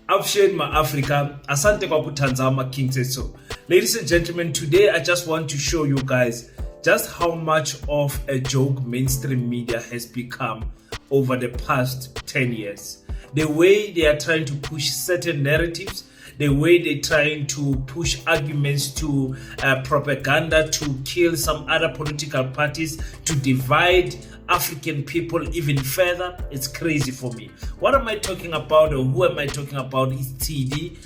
Absheni ma-Africa, asante kwa kutazama King Said So. Ladies and gentlemen, today I just want to show you guys just how much of a joke mainstream media has become over the past 10 years. The way they are trying to push certain narratives, the way they're trying to push arguments to propaganda to kill some other political parties, to divide African people even further. It's crazy for me. What am I talking about, or who am I talking about? Is Tshidi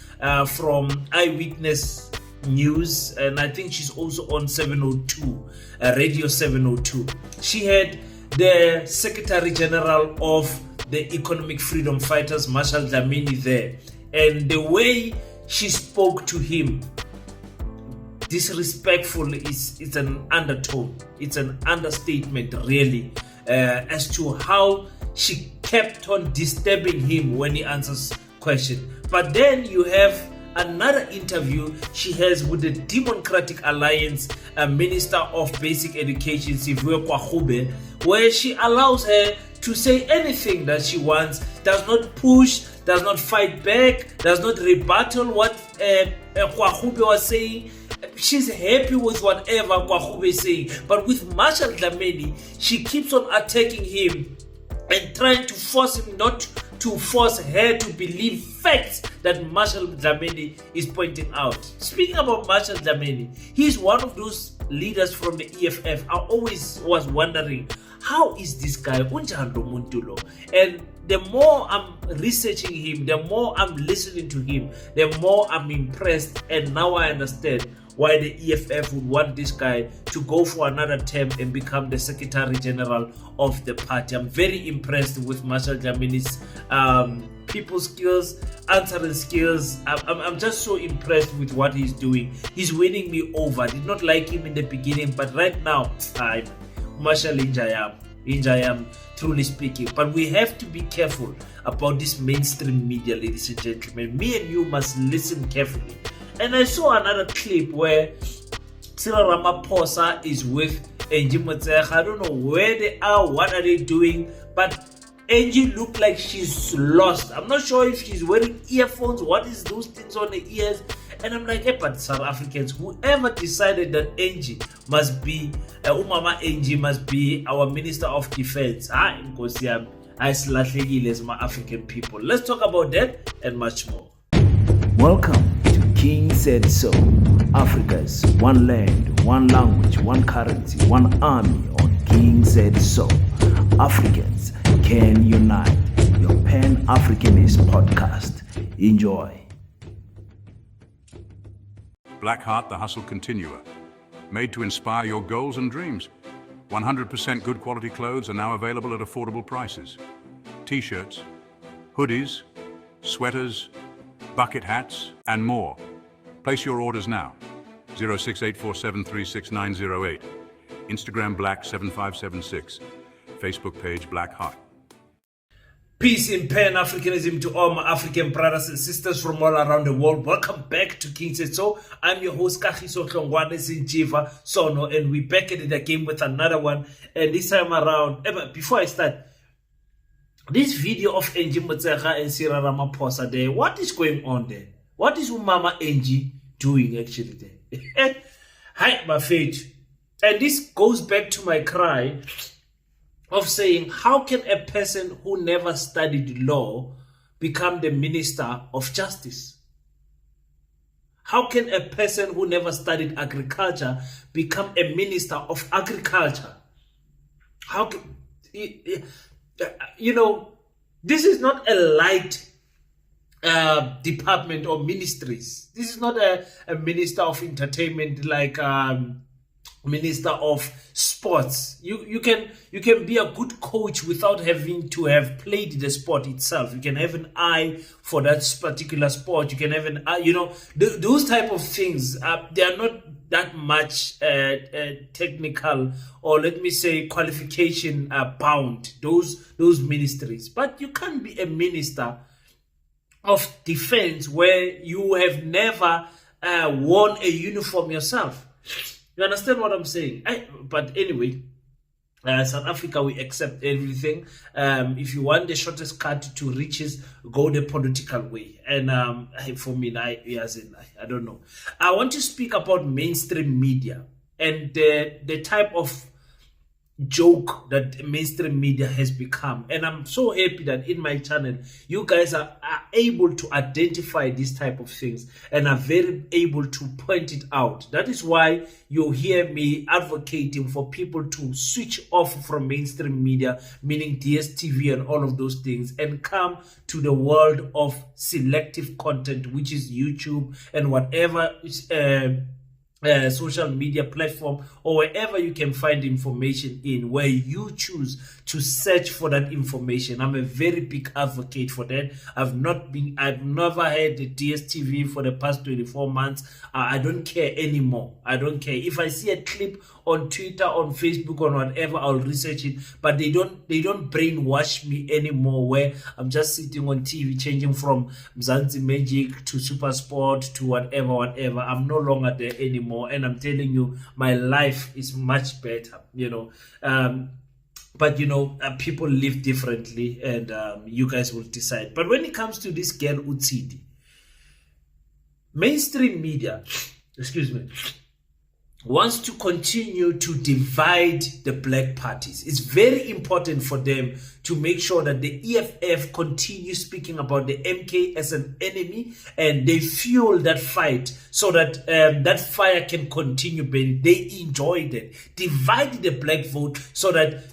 from Eyewitness News, and I think she's also on 702, Radio 702. She had the Secretary General of the Economic Freedom Fighters, Marshal Dlamini, there, and the way she spoke to him, disrespectful, it's an undertone, it's an understatement really, as to how she kept on disturbing him when he answers questions. But then you have another interview she has with the Democratic Alliance Minister of Basic Education, Siviwe, Gwarube, where she allows her to say anything that she wants, does not push, does not fight back, does not rebuttal what Gwarube was saying. She's happy with whatever Gwarube is saying. But with Marshal Dlamini, she keeps on attacking him and trying to force him not to force her to believe facts that Marshal Dlamini is pointing out. Speaking about Marshal Dlamini, he's one of those leaders from the EFF. I always was wondering, how is this guy? And the more I'm researching him, the more I'm listening to him, the more I'm impressed. And now I understand why the EFF would want this guy to go for another term and become the Secretary General of the party. I'm very impressed with Marshal Dlamini's people skills, answering skills. I'm just so impressed with what he's doing. He's winning me over. I did not like him in the beginning, but right now, I'm Marshal Injayam, truly speaking. But we have to be careful about this mainstream media, ladies and gentlemen. Me and you must listen carefully. And I saw another clip where Cyril Ramaphosa is with Angie Motshekga. I don't know where they are, what are they doing, but Angie looked like she's lost. I'm not sure if she's wearing earphones, what is those things on the ears? And I'm like, hey, but South Africans, whoever decided that Angie must be, Umama Angie must be our Minister of Defense, because I slash my African people. Let's talk about that and much more. Welcome to King Said So, Africa's one land, one language, one currency, one army on King Said So. Africans can unite. Your Pan-Africanist podcast. Enjoy. Blackheart, the hustle continuer. Made to inspire your goals and dreams. 100% good quality clothes are now available at affordable prices. T-shirts, hoodies, sweaters, bucket hats, and more. Place your orders now. 06847366908. Instagram Black7576. Facebook page Blackheart. Peace in Pan-Africanism to all my African brothers and sisters from all around the world. Welcome back to King Said So. I'm your host, Kagiso Hlongwane Zinjiva Sono, and we're back at it again with another one. And this time around, before I start, this video of Angie Motshekga and Cyril Ramaphosa there, what is going on there? What is Mama Angie doing actually there? Hi, my faith. And this goes back to my cry of saying, how can a person who never studied law become the Minister of Justice? How can a person who never studied agriculture become a Minister of Agriculture? How can, this is not a light department or ministries. This is not a Minister of Entertainment like Minister of Sports. You can be a good coach without having to have played the sport itself. You can have an eye for that particular sport. You can have an eye, those type of things. They are not that much technical, or let me say qualification bound, those ministries. But you can't be a minister of defense where you have never worn a uniform yourself. You understand what I'm saying? But anyway, South Africa, we accept everything. If you want the shortest cut to riches, go the political way. And for me, I don't know. I want to speak about mainstream media and the type of joke that mainstream media has become. And I'm so happy that in my channel you guys are able to identify these type of things and are very able to point it out. That is why you hear me advocating for people to switch off from mainstream media, meaning DSTV and all of those things, and come to the world of selective content, which is YouTube and whatever social media platform or wherever you can find information in, where you choose to search for that information. I'm a very big advocate for that. I've never had the DSTV for the past 24 months. I don't care anymore. I don't care. If I see a clip on Twitter, on Facebook, or whatever, I'll research it. But they don't brainwash me anymore, where I'm just sitting on TV changing from Mzansi Magic to Super Sport to whatever. I'm no longer there anymore, and I'm telling you, my life is much better, but people live differently, and you guys will decide. But when it comes to this girl Tshidi, mainstream media, wants to continue to divide the black parties. It's very important for them to make sure that the EFF continue speaking about the MK as an enemy, and they fuel that fight so that that fire can continue burning. They enjoy that. Divide the black vote so that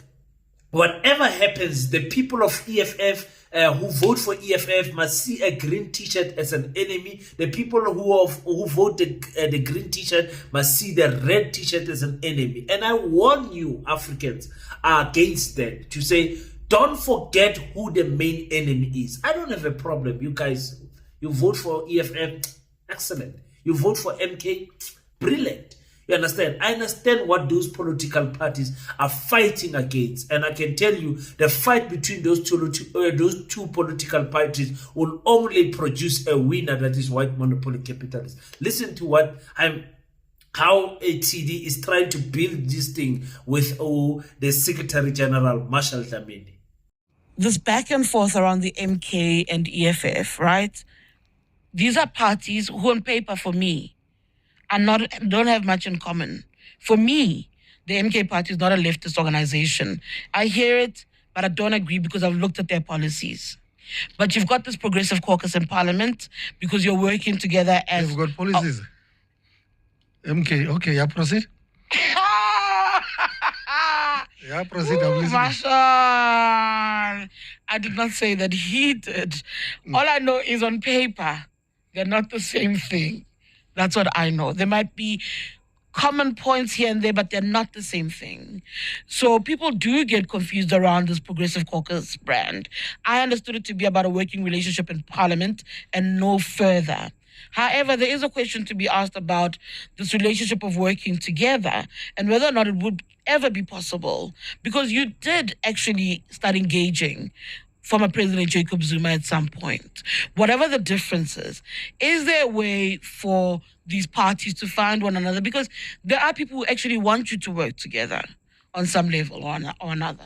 whatever happens, the people of EFF who vote for EFF must see a green t-shirt as an enemy. The people who vote the green t-shirt must see the red t-shirt as an enemy. And I warn you, Africans, against that, to say, don't forget who the main enemy is. I don't have a problem. You guys, you vote for EFF, excellent. You vote for MK, brilliant. You understand? I understand what those political parties are fighting against, and I can tell you the fight between those two political parties will only produce a winner, that is white monopoly capitalists. Listen to how Tshidi is trying to build this thing with the Secretary General Marshal Dlamini. This back and forth around the MK and EFF, right? These are parties who, on paper, for me, don't have much in common. For me, the MK party is not a leftist organization. I hear it, but I don't agree because I've looked at their policies. But you've got this progressive caucus in parliament because you're working together as... You've got policies. MK, okay, yeah, proceed. Yeah, proceed. I'm listening. Marshall, I did not say that he did. All I know is on paper, they're not the same thing. That's what I know. There might be common points here and there, but they're not the same thing. So people do get confused around this progressive caucus brand. I understood it to be about a working relationship in parliament and no further. However, there is a question to be asked about this relationship of working together and whether or not it would ever be possible, because you did actually start engaging former President Jacob Zuma at some point. Whatever the differences, is there a way for these parties to find one another? Because there are people who actually want you to work together on some level or another.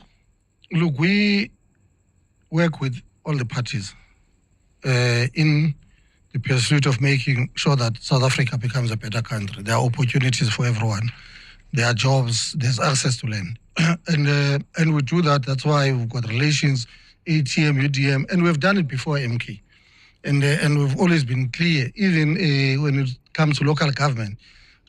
Look, we work with all the parties in the pursuit of making sure that South Africa becomes a better country. There are opportunities for everyone. There are jobs, there's access to land. And we do that. That's why we've got relations, ATM, UDM, and we've done it before MK. And we've always been clear, even when it comes to local government,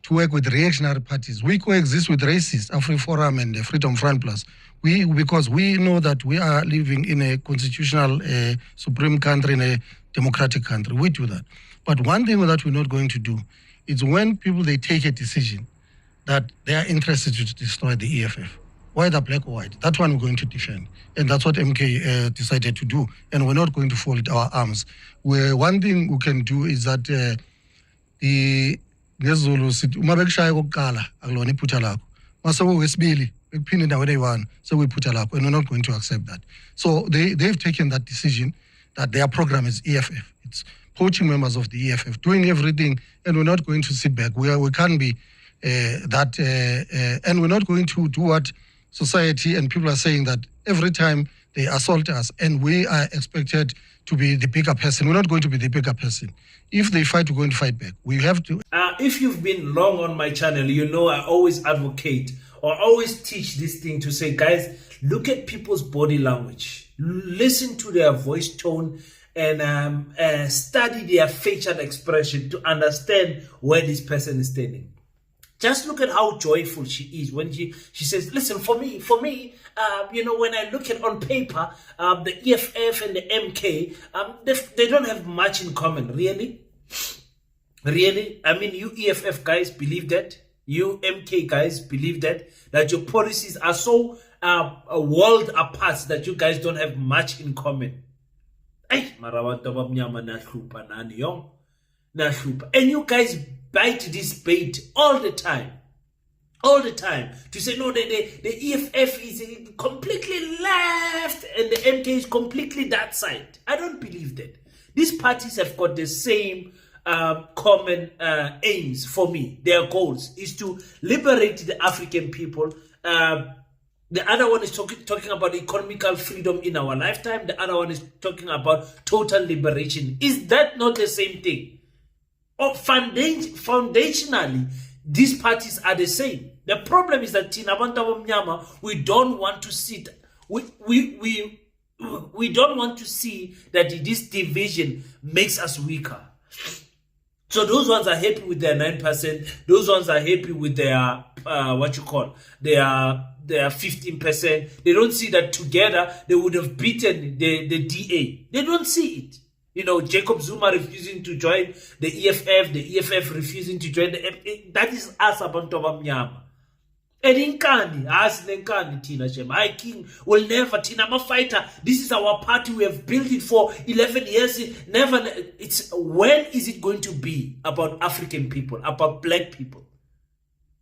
to work with reactionary parties. We coexist with racists, AfriForum and the Freedom Front Plus, because we know that we are living in a constitutional supreme country, in a democratic country. We do that. But one thing that we're not going to do is when people, they take a decision that they are interested to destroy the EFF, whether black or white, that one we're going to defend. And that's what MK decided to do. And we're not going to fold our arms. One thing we can do is that the ngesiZulu sithi uma bekushaya kokuqala akulona iphutha lakho mase wesibili bekuphinde ndawo eyi-1 sekuyiphutha lakho, and we're not going to accept that. So they've taken that decision that their program is EFF. It's poaching members of the EFF, doing everything, and we're not going to sit back. We can't be and we're not going to do what society, and people are saying that every time they assault us and we are expected to be the bigger person, we're not going to be the bigger person. If they fight, we're going to fight back. We have to. If you've been long on my channel, you know I always advocate or always teach this thing to say, guys, look at people's body language, listen to their voice tone, and study their facial expression to understand where this person is standing. Just look at how joyful she is when she says, listen, for me, you know, when I look at on paper, the EFF and the MK, they don't have much in common. Really? I mean, you EFF guys believe that? You MK guys believe that your policies are so a world apart that you guys don't have much in common. And you guys bite this bait all the time to say no, the EFF is completely left and the MK is completely that side. I don't believe that. These parties have got the same common aims. For me, their goals is to liberate the African people. The other one is talking about economical freedom in our lifetime. The other one is talking about total liberation. Is that not the same thing? Or foundationally, these parties are the same. The problem is that we don't want to see we don't want to see that this division makes us weaker. So those ones are happy with their 9%. Those ones are happy with their their 15%. They don't see that together they would have beaten the DA. They don't see it. You know, Jacob Zuma refusing to join the EFF refusing to join the that is us abantu abamnyama. And inkani, as nenkani Tina Shem, I King will never Tina ma fighter. This is our party. We have built it for 11 years. It's when is it going to be about African people, about black people?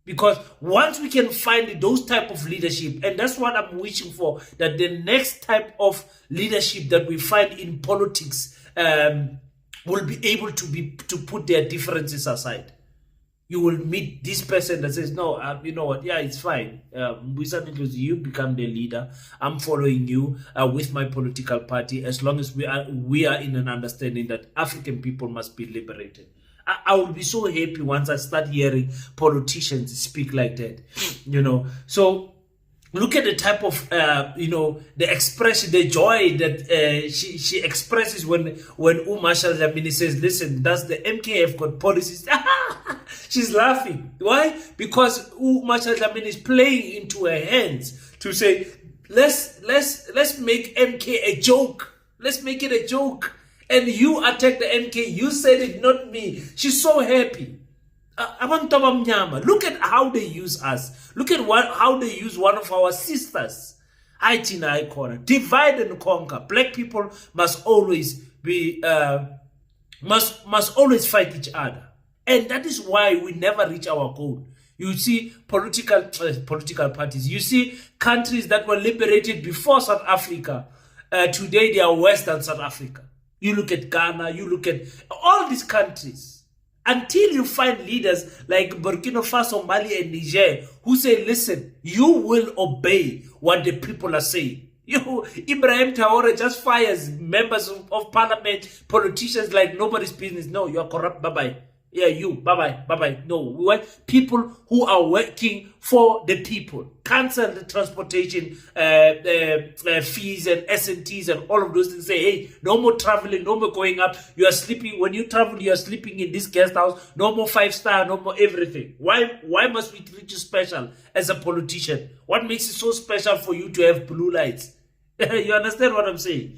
Because once we can find those type of leadership, and that's what I'm wishing for, that the next type of leadership that we find in politics will be able to put their differences aside. You will meet this person that says, no, you know what, yeah, it's fine. You become the leader. I'm following you with my political party, as long as we are in an understanding that African people must be liberated. I will be so happy once I start hearing politicians speak like that, you know. So look at the type of, you know, the expression, the joy that she expresses when Marshall Dlamini says, listen, does the MK have got policies? She's laughing. Why? Because Marshall Dlamini is playing into her hands to say, let's make MK a joke. Let's make it a joke. And you attack the MK. You said it, not me. She's so happy. Look at how they use us. Look at how they use one of our sisters. Divide and conquer. Black people must always be must always fight each other. And that is why we never reach our goal. You see political parties. You see countries that were liberated before South Africa. Today they are worse than South Africa. You look at Ghana, you look at all these countries. Until you find leaders like Burkina Faso, Mali, and Niger who say, listen, you will obey what the people are saying. Ibrahim Traore just fires members of parliament, politicians like nobody's business. No, you are corrupt, bye-bye. Yeah, you, bye-bye, bye-bye. No, we want people who are working for the people. Cancel the transportation fees and S&Ts and all of those things. Say, hey, no more traveling, no more going up. You are sleeping. When you travel, you are sleeping in this guest house. No more 5-star, no more everything. Why must we treat you special as a politician? What makes it so special for you to have blue lights? You understand what I'm saying?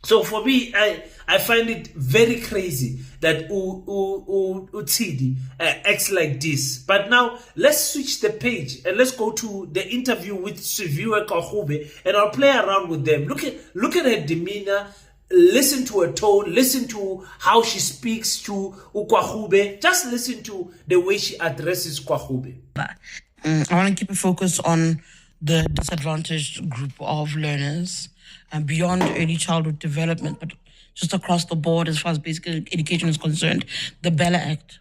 So for me, I find it very crazy that Tshidi acts like this. But now let's switch the page and let's go to the interview with Siviwe Gwarube, and I'll play around with them. Look at her demeanor. Listen to her tone. Listen to how she speaks to Gwarube. Just listen to the way she addresses Gwarube. I want to keep a focus on the disadvantaged group of learners and beyond early childhood development, but just across the board as far as basic education is concerned. The Bella Act,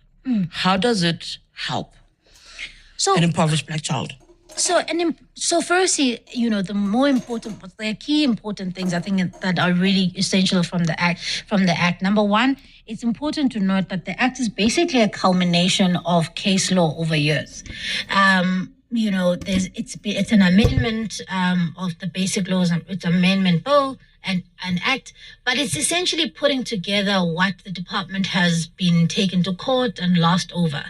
how does it help an impoverished black child? So firstly, the more important, but there are key important things I think that are really essential from the act. Number one, it's important to note that the act is basically a culmination of case law over years. It's an amendment of the basic laws. It's an amendment bill and an act, but it's essentially putting together what the department has been taken to court and lost over.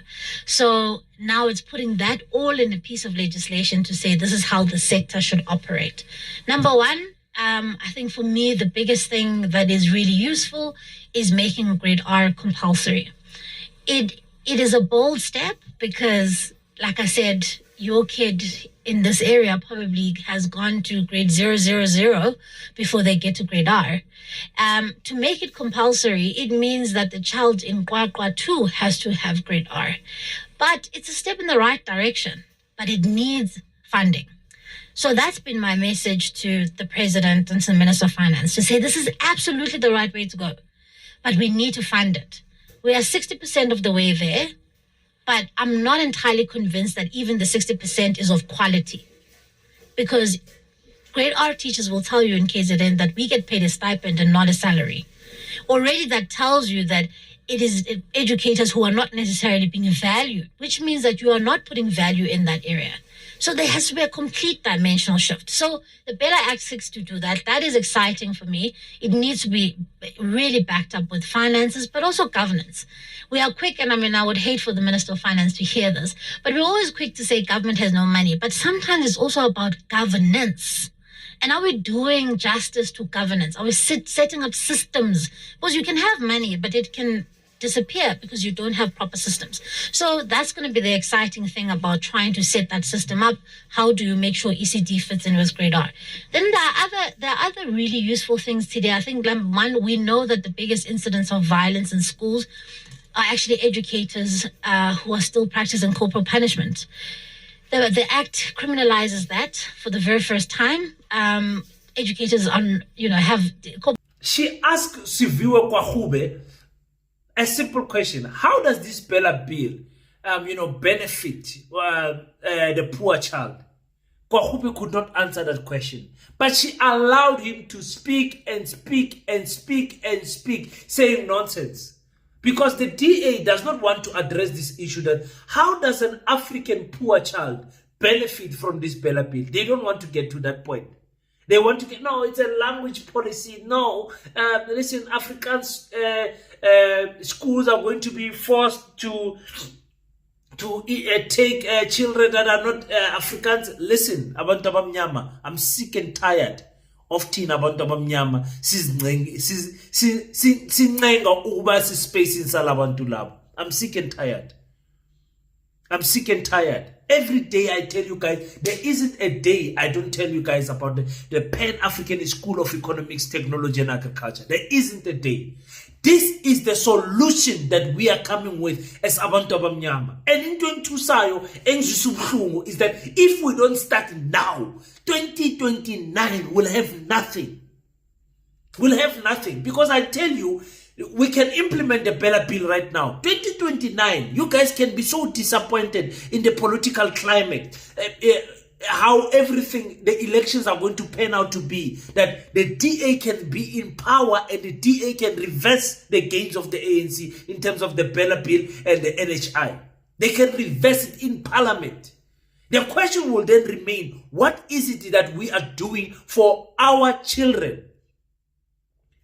So now it's putting that all in a piece of legislation to say this is how the sector should operate. Number one, I think for me, the biggest thing that is really useful is making grade R compulsory. It is a bold step because, like I said, your kid in this area probably has gone to grade 000 before they get to grade R. To make it compulsory, it means that the child in Gwarube 2 has to have grade R. But it's a step in the right direction, but it needs funding. So that's been my message to the president and to the Minister of Finance, to say this is absolutely the right way to go, but we need to fund it. We are 60% of the way there, but I'm not entirely convinced that even the 60% is of quality, because grade R teachers will tell you in KZN that we get paid a stipend and not a salary. Already that tells you that it is educators who are not necessarily being valued, which means that you are not putting value in that area. So there has to be a complete dimensional shift. So the Bella Act seeks to do that. That is exciting for me. It needs to be really backed up with finances, but also governance. We are quick, and I would hate for the Minister of Finance to hear this, but we're always quick to say government has no money. But sometimes it's also about governance. And are we doing justice to governance? Are we setting up systems? Because you can have money, but it can disappear because you don't have proper systems. So that's going to be the exciting thing about trying to set that system up. How do you make sure ECD fits in with grade R? Then there are other really useful things today. I think one, we know that the biggest incidents of violence in schools are actually educators who are still practicing corporal punishment. The Act criminalizes that for the very first time. Educators have. She asked Siviwe Gwarube a simple question: how does this Bella bill, benefit the poor child? Gwarube could not answer that question, but she allowed him to speak and speak and speak and speak, saying nonsense. Because the DA does not want to address this issue that how does an African poor child benefit from this Bella bill? They don't want to get to that point. They want to get, no, it's a language policy. No, listen, Africans schools are going to be forced to take children that are not Africans. Listen, abantu abamnyama, I'm sick and tired of thina abantu abamnyama sincenga ukuba sispace insalabantu labo. I'm sick and tired. Every day I tell you guys, there isn't a day I don't tell you guys about the Pan-African School of Economics, Technology and Agriculture. There isn't a day. This is the solution that we are coming with as abantu abamnyama. And into entusayo engisubuhlungu is that if we don't start now, 2029 will have nothing. We'll have nothing. Because I tell you, we can implement the Bella bill right now. 2029, you guys can be so disappointed in the political climate, how everything, the elections are going to pan out to be, that the DA can be in power and the DA can reverse the gains of the ANC in terms of the Bella bill and the NHI. They can reverse it in parliament. The question will then remain, what is it that we are doing for our children?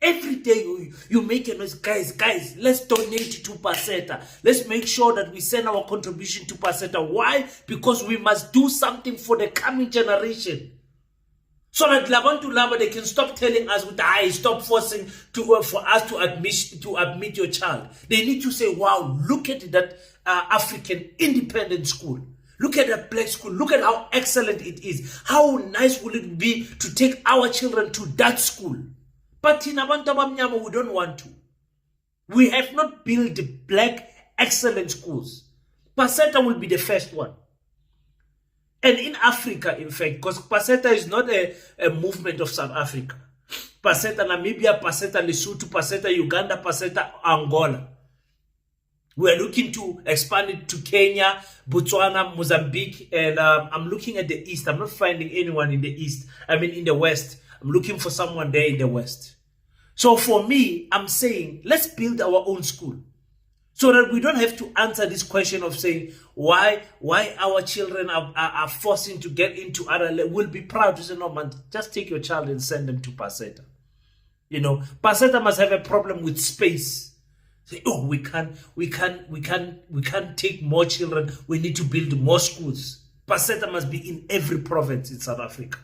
Every day you make a noise, guys, let's donate to PASETA. Let's make sure that we send our contribution to PASETA. Why? Because we must do something for the coming generation. So that Labantu they can stop telling us with stop forcing for us to admit your child. They need to say, wow, look at that African independent school. Look at that black school. Look at how excellent it is. How nice will it be to take our children to that school? But in abantu abamnyama, we don't want to. We have not built black excellent schools. PASETA will be the first one. And in Africa, in fact, because PASETA is not a movement of South Africa. PASETA Namibia, PASETA Lesotho, PASETA Uganda, PASETA Angola. We are looking to expand it to Kenya, Botswana, Mozambique, and I'm looking at the east. I'm not finding anyone in the east. I mean, in the west. I'm looking for someone there in the west. So for me, I'm saying, let's build our own school so that we don't have to answer this question of saying why our children are forcing to get into other. We'll be proud to say, no, man, just take your child and send them to PASETA. You know, PASETA must have a problem with space. Say, oh, we can't take more children. We need to build more schools. PASETA must be in every province in South Africa.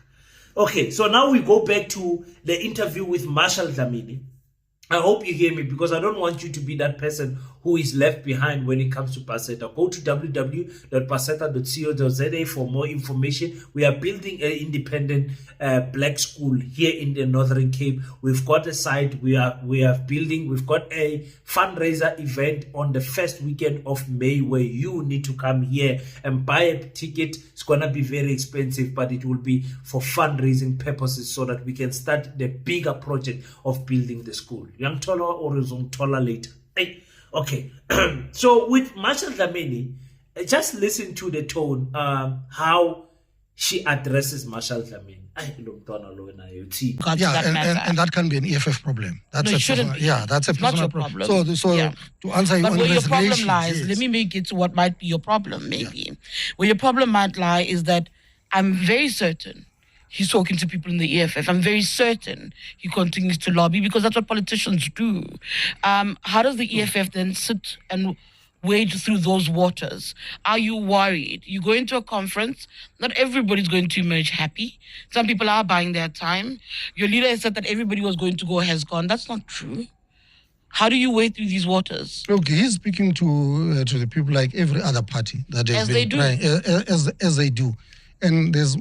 Okay, so now we go back to the interview with Marshal Dlamini. I hope you hear me, because I don't want you to be that person who is left behind when it comes to PASETA. Go to www.paseta.co.za for more information. We are building an independent black school here in the Northern Cape. We've got a site. We've got a fundraiser event on the first weekend of May where you need to come here and buy a ticket. It's going to be very expensive, but it will be for fundraising purposes so that we can start the bigger project of building the school. Young Tola or Tola later. Hey. Okay, so with Marshal Dlamini, just listen to the tone, how she addresses Marshal Dlamini. And that can be an EFF problem. That's no, it shouldn't be. Yeah, that's a personal problem. So yeah. To answer your but where your problem lies, yes. let me make it to what might be your problem, maybe. Yeah. Where your problem might lie is that I'm very certain he's talking to people in the EFF. I'm very certain he continues to lobby, because that's what politicians do. How does the EFF then sit and wade through those waters? Are you worried? You go into a conference, not everybody's going to emerge happy. Some people are buying their time. Your leader has said that everybody was going to go has gone. That's not true. How do you wade through these waters? Look, he's speaking to the people like every other party that has been trying, as they do. And there's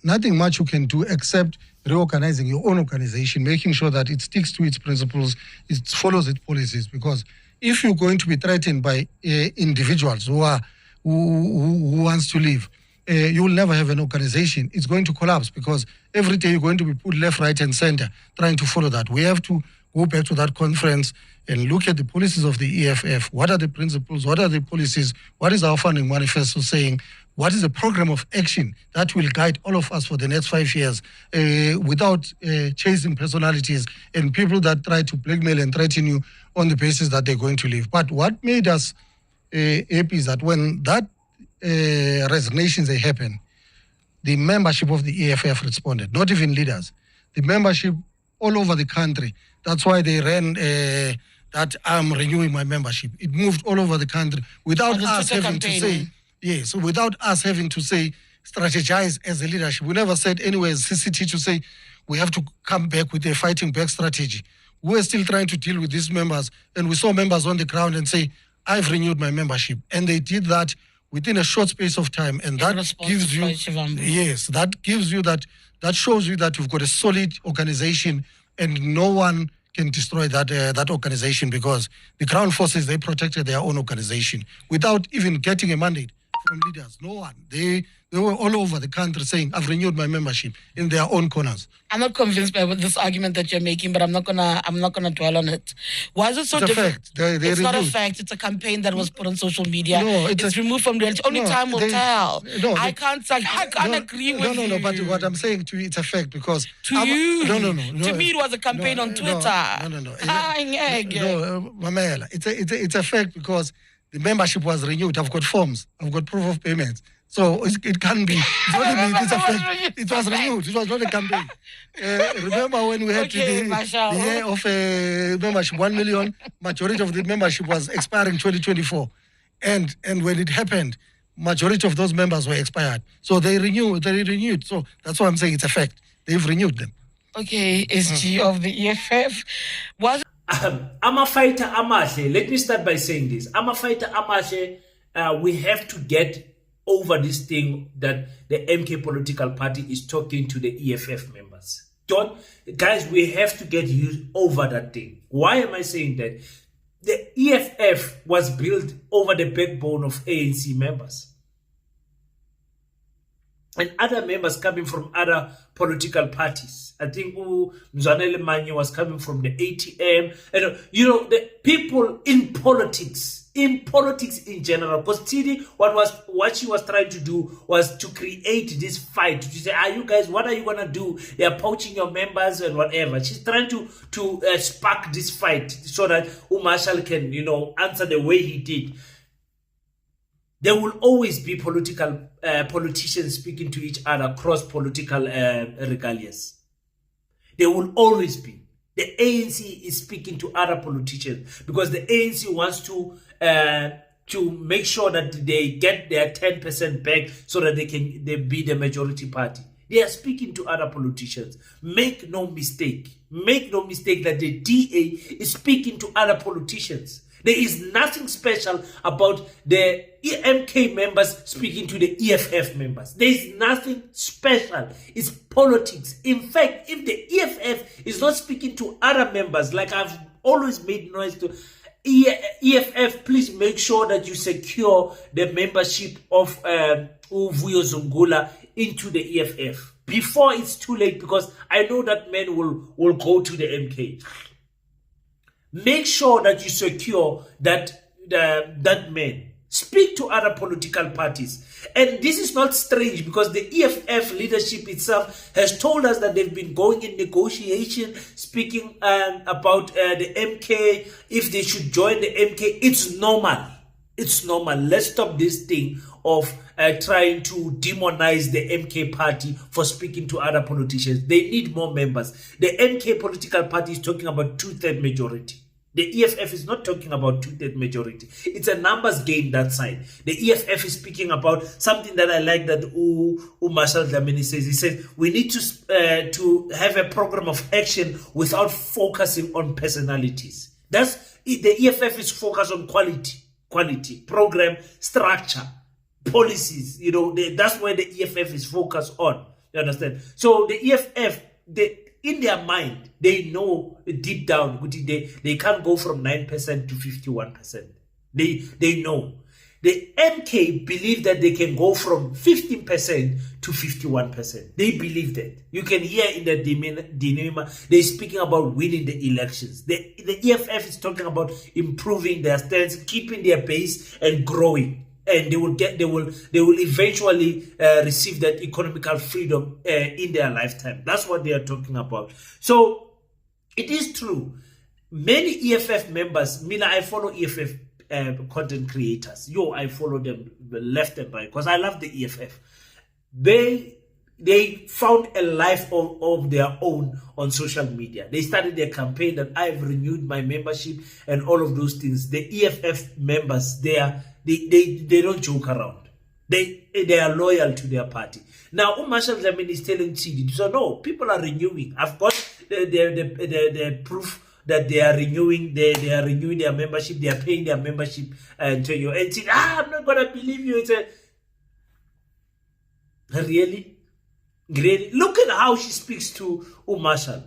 nothing much you can do except reorganizing your own organization, making sure that it sticks to its principles, it follows its policies. Because if you're going to be threatened by individuals who wants to leave, you will never have an organization. It's going to collapse, because every day you're going to be put left, right, and center trying to follow that. We have to go back to that conference and look at the policies of the EFF. What are the principles? What are the policies? What is our funding manifesto saying? What is the program of action that will guide all of us for the next 5 years without chasing personalities and people that try to blackmail and threaten you on the basis that they're going to leave? But what made us happy is that when that resignations they happened, the membership of the EFF responded, not even leaders. The membership all over the country. That's why they ran that I'm renewing my membership. It moved all over the country without us having to say, yes, without us having to say, strategize as a leadership. We never said anywhere as CCT to say we have to come back with a fighting back strategy. We're still trying to deal with these members, and we saw members on the ground and say, I've renewed my membership. And they did that within a short space of time. And that gives you, yes, that gives you that shows you that you've got a solid organization, and no one can destroy that organization, because the ground forces, they protected their own organization without even getting a mandate from leaders. No one. They were all over the country saying, I've renewed my membership in their own corners. I'm not convinced by this argument that you're making, but I'm not gonna dwell on it. Why is it so different? It's not a fact. It's a campaign that was put on social media. No, it's removed from reality. Only time will tell. No, I can't agree with you. No. But what I'm saying to you, it's a fact, because to me, it was a campaign on Twitter. No. Mamela, it's a fact, because the membership was renewed. I've got forms. I've got proof of payments. So it can be. It's a fact. It was renewed. It was not a campaign. Remember when we had the year of membership, 1 million, majority of the membership was expiring 2024. And when it happened, majority of those members were expired. So they renewed. So that's why I'm saying it's a fact. They've renewed them. Okay, SG of the EFF. I'm a fighter, Amahle. Let me start by saying this. I'm a fighter, Amahle. We have to get over this thing that the MK political party is talking to the EFF members. Guys, we have to get used over that thing. Why am I saying that? The EFF was built over the backbone of ANC members. And other members coming from other political parties. I think Mzwanele Manye was coming from the ATM. And, the people in politics, in politics in general. Because Tshidi, what she was trying to do was to create this fight. To say, you guys, what are you gonna do? They are poaching your members and whatever. She's trying to spark this fight so that Marshall can, answer the way he did. There will always be politicians speaking to each other cross political regalias. There will always be. The ANC is speaking to other politicians because the ANC wants to make sure that they get their 10% back so that they be the majority party. They are speaking to other politicians. Make no mistake. Make no mistake that the DA is speaking to other politicians. There is nothing special about the MK members speaking to the EFF members. There is nothing special. It's politics. In fact, if the EFF is not speaking to other members, like I've always made noise to, EFF, please make sure that you secure the membership of Uvuyo Zungula into the EFF before it's too late, because I know that men will go to the MK. Make sure that you secure that man. Speak to other political parties. And this is not strange because the EFF leadership itself has told us that they've been going in negotiation, speaking about the MK, if they should join the MK. It's normal. It's normal. Let's stop this thing of trying to demonize the MK party for speaking to other politicians. They need more members. The MK political party is talking about 2/3 majority. The EFF is not talking about 2/3 majority. It's a numbers game that side. The EFF is speaking about something that I like that Marshall Dlamini says. He says we need to have a program of action without focusing on personalities. That's the EFF is focused on quality, program, structure, policies. That's where the EFF is focused on. You understand? So the EFF, in their mind, they know deep down they can't go from 9% to 51%. They know. The MK believe that they can go from 15% to 51%. They believe that. You can hear in the demeanor, they're speaking about winning the elections. The EFF is talking about improving their stance, keeping their base and growing. And they will eventually receive that economical freedom in their lifetime. That's what they are talking about. So it is true. Many EFF members, I follow EFF content creators. I follow them left and right because I love the EFF. They found a life of their own on social media. They started their campaign that I've renewed my membership and all of those things. The EFF members, they don't joke around. They are loyal to their party. Now, Marshall Dlamini is telling Tshidi, so no, people are renewing. I've got the proof that they are renewing. They are renewing their membership. They are paying their membership to you. And Tshidi, I'm not gonna believe you. It's really. Look at how she speaks to Marshall.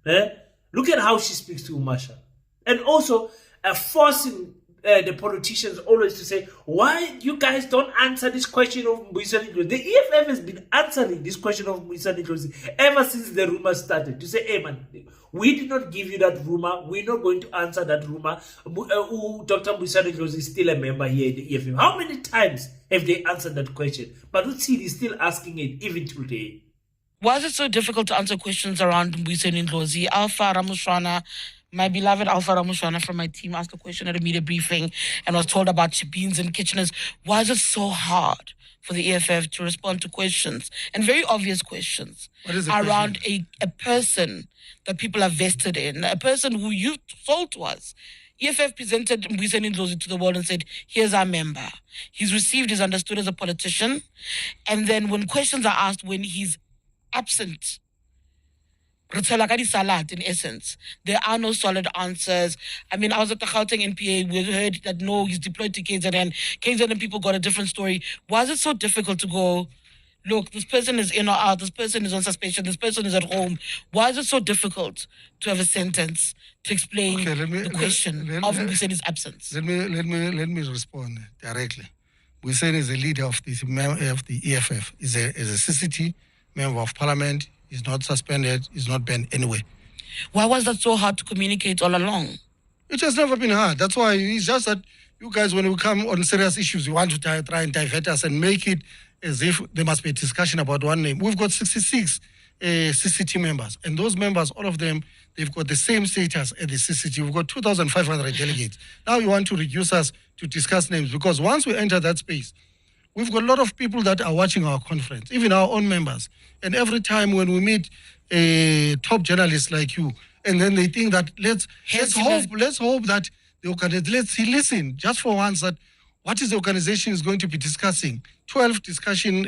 Look at how she speaks to Marshall. And also forcing the politicians always to say, why you guys don't answer this question of Mbuyiseni Ndlozi? The EFF has been answering this question of Mbuyiseni Ndlozi ever since the rumor started. To say, hey man, we did not give you that rumor. We're not going to answer that rumor. Dr. Mbuyiseni Ndlozi is still a member here in the EFF. How many times have they answered that question? But Tshidi is still asking it even today. Was it so difficult to answer questions around Mbuyiseni Ndlozi? Alpha Ramushwana, my beloved Alpha Ramushwana from my team, asked a question at a media briefing and was told about beans and Kitcheners. Why is it so hard for the EFF to respond to questions, and very obvious questions, around a person that people are vested in, a person who you told to us? EFF presented Mbuyiseni Ndlozi to the world and said, here's our member. He's received, he's understood as a politician. And then when questions are asked when he's absent, in essence, there are no solid answers. I mean, I was at the Gauteng NPA, we heard that no, he's deployed to KZN. KZN people got a different story. Why is it so difficult to go, look, this person is in or out, this person is on suspension, this person is at home? Why is it so difficult to have a sentence to explain the question of Mbuyiseni's absence? Let me respond directly. Mbuyiseni is the leader of the EFF, is a CCT member of parliament. He's not suspended. He's not banned anyway. Why was that so hard to communicate all along? It has never been hard. That's why it's just that you guys, when we come on serious issues, you want to try and divert us and make it as if there must be a discussion about one name. We've got 66 CCT members, and those members, all of them, they've got the same status at the CCT. We've got 2,500 delegates. Now you want to reduce us to discuss names, because once we enter that space, we've got a lot of people that are watching our conference, even our own members. And every time when we meet a top journalist like you, and then they think that let's hope that the organization, let's listen just for once, that what is the organization is going to be discussing? 12 discussion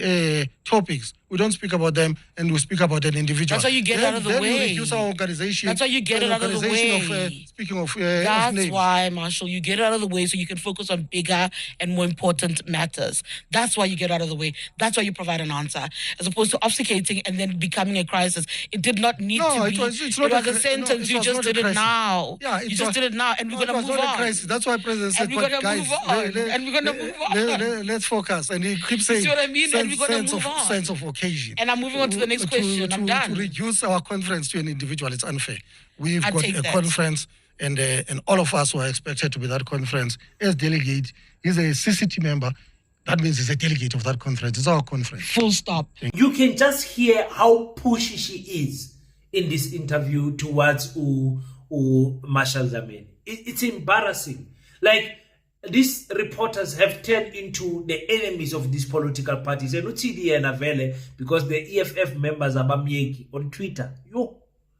topics. We don't speak about them, and we speak about an individual. That's why you get then, out of the then way. We reduce our organization. That's why you get it out of the way. Speaking of That's names. why, Marshall, you get it out of the way so you can focus on bigger and more important matters. That's why you get out of the way. That's why you provide an answer, as opposed to obfuscating and then becoming a crisis. It did not need to be. It's not a sentence. You just did it now. Yeah, you just did it now, and we're going to move on. Crisis. That's why President said, guys, let's focus. And he keeps saying, see what I mean? And we're going to move on. Sense of occasion. And I'm moving on to the next question. I'm done. To reduce our conference to an individual, it's unfair. We've got a that. conference, and all of us who are expected to be that conference as delegate. He's a CCT member. That means he's a delegate of that conference. It's our conference. Full stop. You can just hear how pushy she is in this interview towards Marshall Dlamini. It's embarrassing. Like, these reporters have turned into the enemies of these political parties. And Tshidi and Avele, because the EFF members are bamieki on Twitter.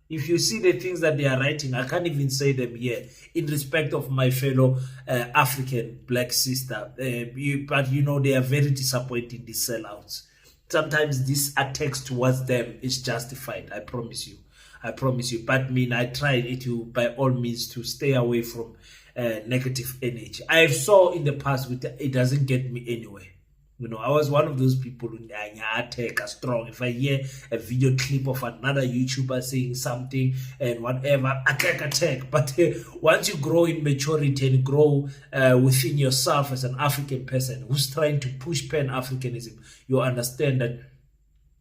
If you see the things that they are writing, I can't even say them here in respect of my fellow African black sister. But you know, they are very disappointing, these sellouts. Sometimes these attacks towards them is justified. I promise you. But I try to, by all means, to stay away from negative energy. I saw in the past it doesn't get me anywhere. You know, I was one of those people who attack strong. If I hear a video clip of another YouTuber saying something and whatever, attack. But once you grow in maturity and grow within yourself as an African person who's trying to push Pan-Africanism, you understand that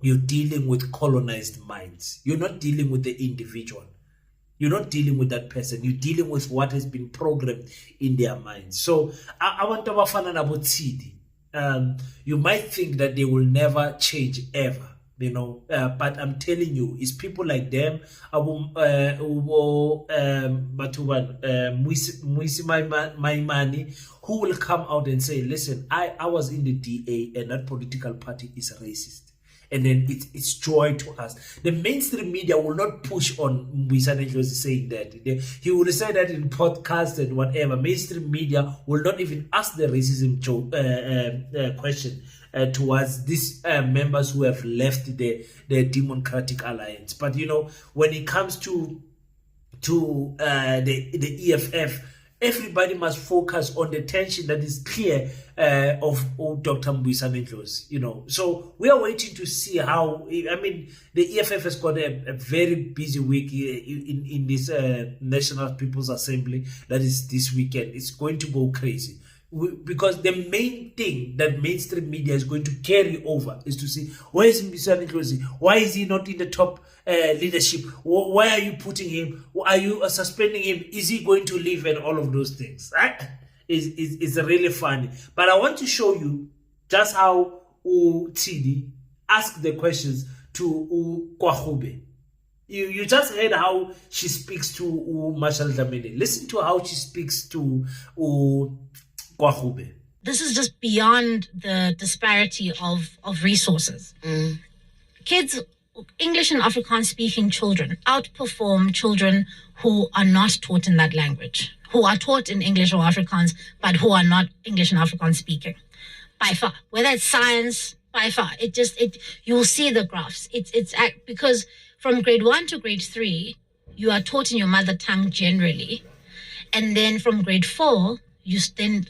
you're dealing with colonized minds. You're not dealing with the individual. You're not dealing with that person. You're dealing with what has been programmed in their minds. So I want to talk about Tshidi. You might think that they will never change ever, you know. But I'm telling you, it's people like them, who will come out and say, listen, I was in the DA and that political party is racist. And then it's joy to us. The mainstream media will not push on Mbuyisane Ndlozi saying that. He will say that in podcasts and whatever. Mainstream media will not even ask the racism question towards these members who have left the Democratic Alliance. But you know, when it comes to the EFF, everybody must focus on the tension that is clear of Dr. Mbuyisane Ndlozi, you know. So we are waiting to see how, I mean, the EFF has got a very busy week in this National People's Assembly that is this weekend. It's going to go crazy. Because the main thing that mainstream media is going to carry over is to see, where is Mbuyisane Ndlozi? Why is he not in the top leadership? Why are you putting him? Are you suspending him? Is he going to leave? And all of those things. Right? It's really funny. But I want to show you just how Tshidi asked the questions to Gwarube. You just heard how she speaks to Marshall Dlamini. Listen to how she speaks to Gwarube. This is just beyond the disparity of resources. Kids, English and Afrikaans speaking children outperform children who are not taught in that language, who are taught in English or Afrikaans, but who are not English and Afrikaans speaking. By far, whether it's science, by far, you will see the graphs. Because from grade 1 to grade 3, you are taught in your mother tongue generally. And then from grade 4, you then,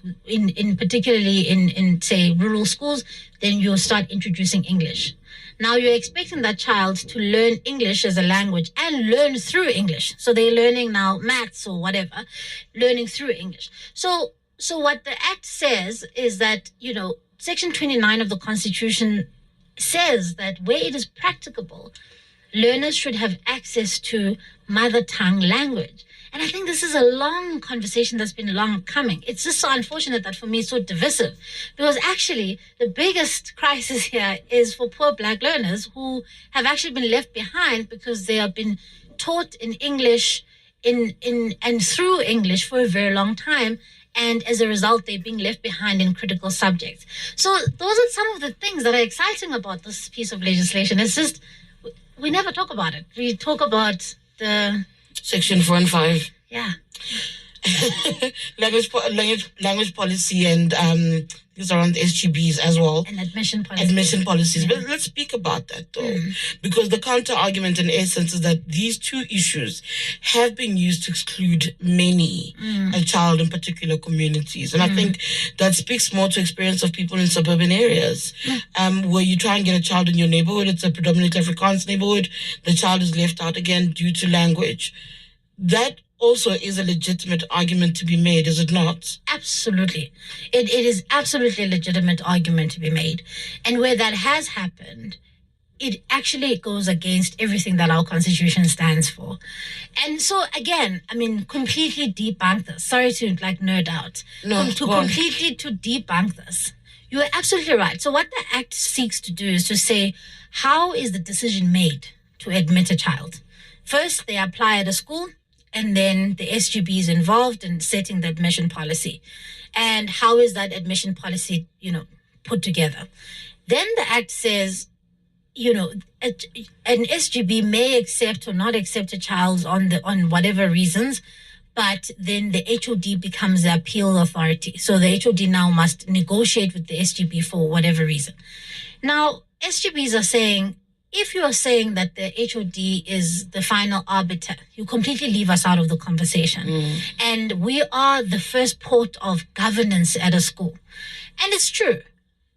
particularly in say rural schools, then you'll start introducing English. Now you're expecting that child to learn English as a language and learn through English. So they're learning now maths or whatever, learning through English. So what the Act says is that, you know, Section 29 of the Constitution says that where it is practicable, learners should have access to mother tongue language. And I think this is a long conversation that's been long coming. It's just so unfortunate that for me it's so divisive, because actually the biggest crisis here is for poor Black learners who have actually been left behind because they have been taught in English and through English for a very long time. And as a result, they're being left behind in critical subjects. So those are some of the things that are exciting about this piece of legislation. It's just, we never talk about it. We talk about the... Section 4 and 5. Yeah. language policy and these are on the SGBs as well. And admission policies. Admission policies. But let's speak about that though. Because the counter argument in essence is that these two issues have been used to exclude many a child in particular communities. And I think that speaks more to experience of people in suburban areas. Where you try and get a child in your neighborhood, it's a predominantly Afrikaans neighborhood, the child is left out again due to language. That also is a legitimate argument to be made, is it not? Absolutely. It is absolutely a legitimate argument to be made. And where that has happened, it actually goes against everything that our constitution stands for. And so, again, I mean, completely debunk this. Sorry to nerd out. Completely to debunk this. You are absolutely right. So what the Act seeks to do is to say, how is the decision made to admit a child? First, they apply at a school, and then the SGB is involved in setting the admission policy. And how is that admission policy, put together? Then the Act says, an SGB may accept or not accept a child on whatever reasons, but then the HOD becomes the appeal authority. So the HOD now must negotiate with the SGB for whatever reason. Now, SGBs are saying, if you are saying that the HOD is the final arbiter, you completely leave us out of the conversation. And we are the first port of governance at a school. And it's true.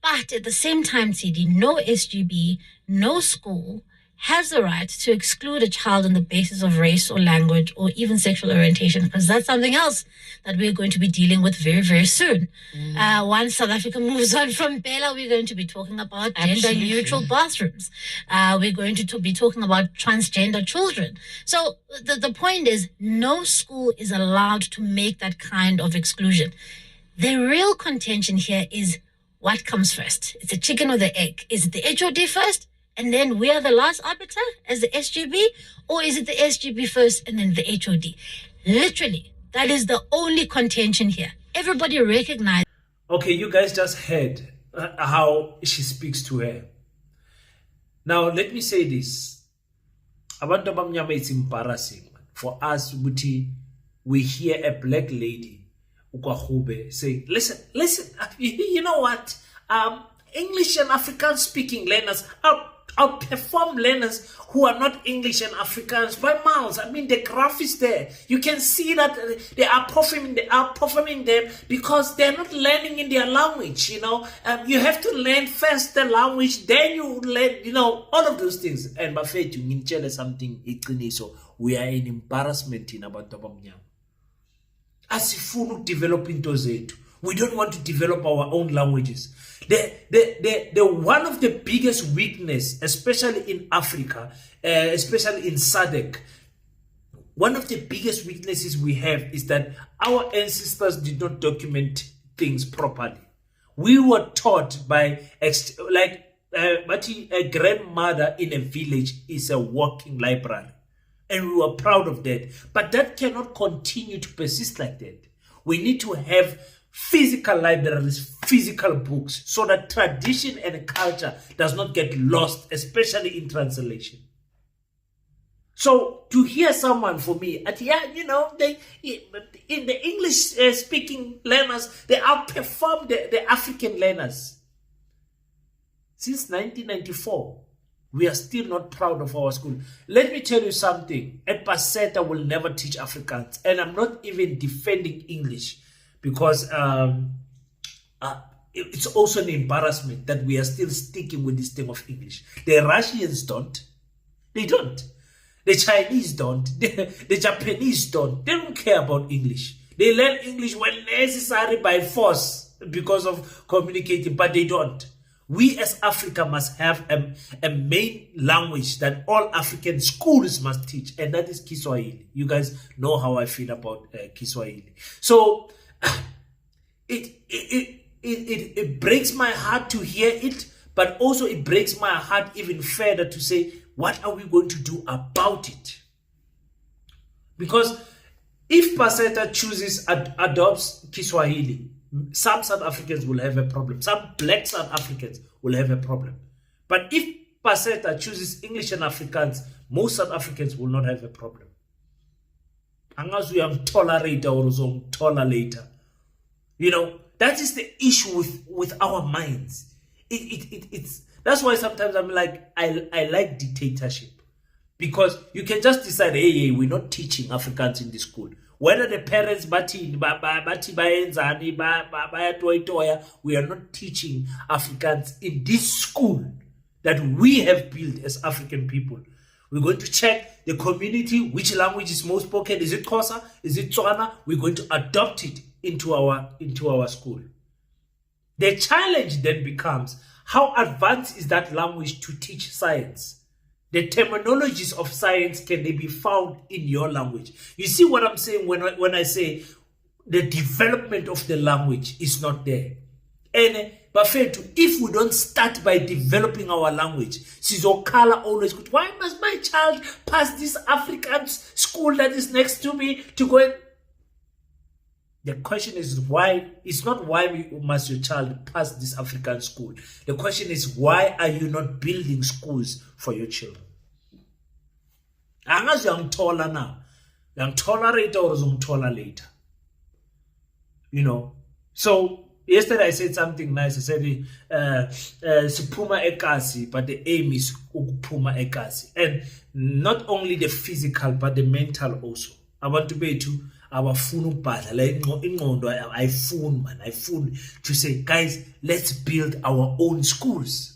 But at the same time, Tshidi, no SGB, no school has the right to exclude a child on the basis of race or language or even sexual orientation, because that's something else that we're going to be dealing with very, very soon. Once South Africa moves on from Bela, we're going to be talking about gender-neutral bathrooms. We're going to be talking about transgender children. So the point is, no school is allowed to make that kind of exclusion. The real contention here is what comes first. It's a chicken or the egg. Is it the HOD first, and then we are the last arbiter as the SGB? Or is it the SGB first and then the HOD? Literally, that is the only contention here. Everybody recognizes. Okay, you guys just heard how she speaks to her. Now, let me say this. Abantu abamnyama, it's embarrassing for us, we hear a black lady, Gwarube, saying, listen, you know what? English and Afrikaans speaking learners outperform learners who are not English and Afrikaans by miles. I mean, the graph is there. You can see that they are outperforming them because they're not learning in their language, You have to learn first the language, then you learn, all of those things. And Bafet, you can tell us something, so we are in embarrassment in Abantu Abamnyama. Asifunu developing those. We don't want to develop our own languages. The one of the biggest weakness, especially in Africa, especially in SADC, one of the biggest weaknesses we have is that our ancestors did not document things properly. We were taught by, a grandmother in a village is a walking library. And we were proud of that. But that cannot continue to persist like that. We need to have physical libraries, physical books, so that tradition and culture does not get lost, especially in translation. So to hear someone, for me, they in the English speaking learners, they outperform the African learners. Since 1994, we are still not proud of our school. Let me tell you something. At PASETA will never teach Afrikaans, and I'm not even defending English. Because it's also an embarrassment that we are still sticking with this thing of English. The Russians don't. They don't. The Chinese don't. The Japanese don't. They don't care about English. They learn English when necessary by force because of communicating, but they don't. We as Africa must have a main language that all African schools must teach, and that is Kiswahili. You guys know how I feel about Kiswahili. So it breaks my heart to hear it, but also it breaks my heart even further to say, what are we going to do about it? Because if PASETA chooses, adopts Kiswahili, some South Africans will have a problem. Some black South Africans will have a problem. But if PASETA chooses English and Afrikaans, most South Africans will not have a problem. Unless we are tolerator or later. You know, that is the issue with our minds. It's that's why sometimes I'm like, I like dictatorship. Because you can just decide, hey, we're not teaching Afrikaans in the school. Whether the parents we are not teaching Afrikaans in this school that we have built as African people. We're going to check the community, which language is most spoken. Is it Xhosa? Is it Tswana? We're going to adopt it into our school. The challenge then becomes, how advanced is that language to teach science? The terminologies of science, can they be found in your language? You see what I'm saying when I say the development of the language is not there. And Bafetu, if we don't start by developing our language, Sizokala always good. Why must my child pass this African school that is next to me to go in? The question is why. It's not why must your child pass this African school. The question is, why are you not building schools for your children? Angazi angithola now. Angitholerate or uzongithola later. You know. So yesterday I said something nice. I said siphuma ekasi, but the aim is ukuphuma ekasi. And not only the physical but the mental also. I want to be to abafuna ukubhadla la ingqondo ayifuni to say, guys, let's build our own schools.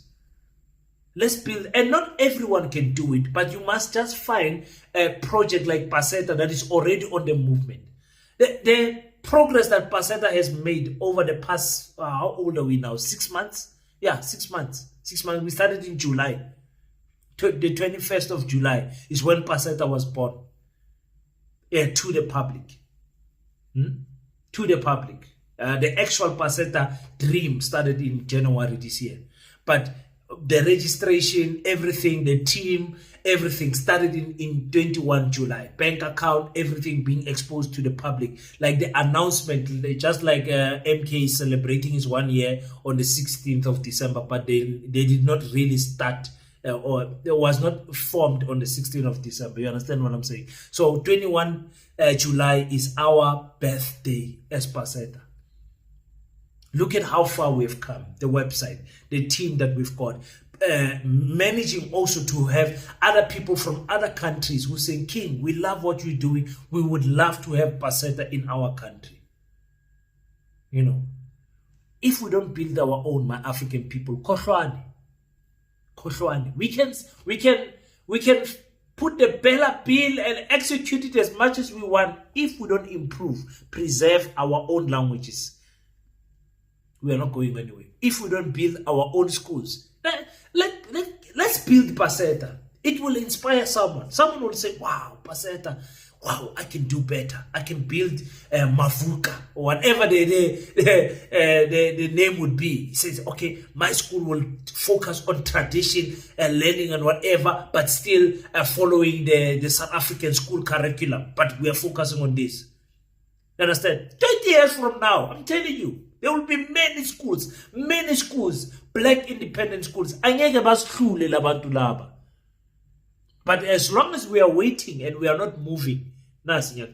Let's build, and not everyone can do it, but you must just find a project like PASETA that is already on the movement. The progress that PASETA has made over the past, how old are we now? 6 months? Yeah, 6 months. 6 months. We started in July. The 21st of July is when PASETA was born. To the public. To the public. The actual PASETA dream started in January this year. But the registration, everything, the team, everything started in 21 July. Bank account, everything being exposed to the public. Like the announcement, just like MK is celebrating his 1 year on the 16th of December, but they did not really start or it was not formed on the 16th of December. You understand what I'm saying? So 21 July is our birthday as PASETA. Look at how far we've come, the website, the team that we've got. Managing also to have other people from other countries who say, King, we love what you're doing. We would love to have PASETA in our country. You know, if we don't build our own, my African people, Kohlwane, we can put the Bella bill and execute it as much as we want. If we don't improve, preserve our own languages, we are not going anywhere. If we don't build our own schools, let's build PASETA. It will inspire someone. Someone will say, wow, PASETA, wow, I can do better. I can build Mavuka or whatever the name would be. He says, okay, my school will focus on tradition and learning and whatever, but still following the South African school curriculum. But we are focusing on this. You understand? 20 years from now, I'm telling you, there will be many schools, black independent schools. But as long as we are waiting and we are not moving, African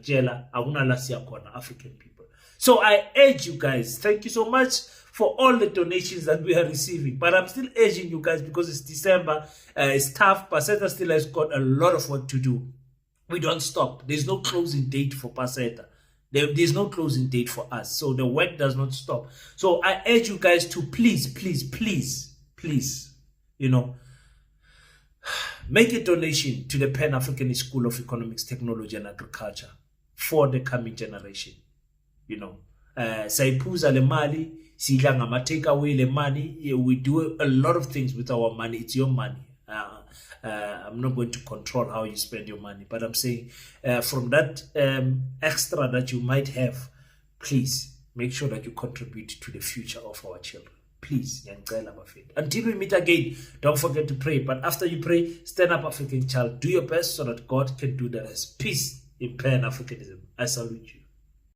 people. So I urge you guys, thank you so much for all the donations that we are receiving. But I'm still urging you guys because it's December, it's tough. PASETA still has got a lot of work to do. We don't stop. There's no closing date for PASETA. There's no closing date for us. So the work does not stop. So I urge you guys to please, you know, make a donation to the Pan-African School of Economics, Technology and Agriculture for the coming generation. You know, Sayiphuza le mali, sidla ngama take away le money. We do a lot of things with our money. It's your money. I'm not going to control how you spend your money, but I'm saying from that extra that you might have, please make sure that you contribute to the future of our children. Please, until we meet again, don't forget to pray. But after you pray, stand up, African child. Do your best so that God can do the rest. Peace in Pan-Africanism. I salute you.